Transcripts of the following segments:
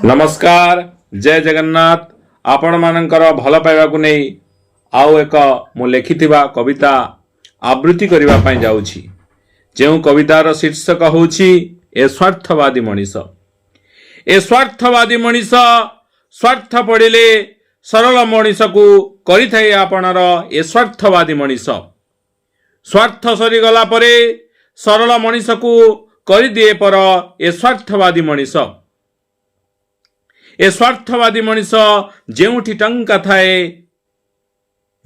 नमस्कार जय जगन्नाथ। आपण मानकर भल पाइबा नहीं आउ एक मु लिखिथिबा कविता आवृत्ति करबा पई जाउछि। जेउ कवितार शीर्षक होछि ए स्वार्थवादी मनीष। ए स्वार्थवादी मनीष स्वार्थ पड़िले सरल मनीष को करिथाय आपणर ए स्वार्थवादी मनीष। स्वार्थ सरी गला परे सरल मनीष को करि दिए पर ए स्वार्थवादी मनीष। ए स्वार्थवादी मनीष जेउठी टंका थाए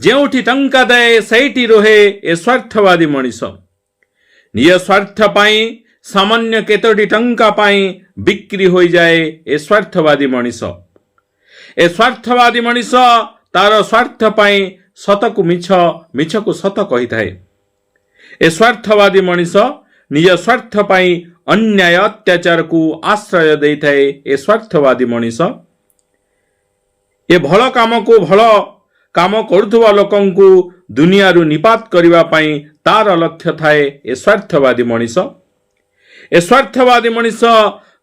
जेउठी टंका दे सैटी रोहे ए स्वार्थवादी मनीष। निज स्वार्थ पाई सामान्य केतोटी टंका पाई बिक्री हो जाए ए स्वार्थवादी मनीष। ए स्वार्थवादी मनीष तार स्वार्थ पाई सत को मिछ मिछ को सत कही थाए। ए स्वार्थवादी मनीष निज स्वार्थ पाई अन्याय अत्याचार को आश्रय दे थाए। ए स्वार्थवादी मनीष ए भल काम को भल काम करुवा लोकं को दुनिया रु निपात करिवा पई तार लक्ष्य थाए। ए स्वार्थवादी मनीष। ए स्वार्थवादी मनीष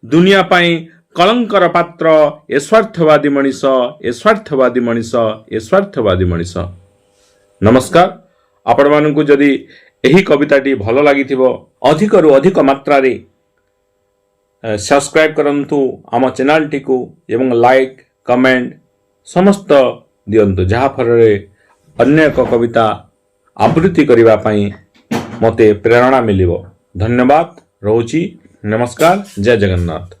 दुनिया पई कलंकर पात्र। ए स्वार्थवादी मनीष। ए स्वार्थवादी मनीष। ए स्वार्थवादी मनीष। नमस्कार। आपण मानकु जदि एही कविताटी भल लागिथिबो अधिक रु अधिक मात्रा रे सब्सक्राइब करंतु आम चैनल टी को एवं लाइक कमेंट समस्त दियंतु जहा फलरे अन्य एक कविता आवृत्ति करिवा पई मते प्रेरणा मिलिबो। धन्यवाद। रहउची। नमस्कार। जय जगन्नाथ।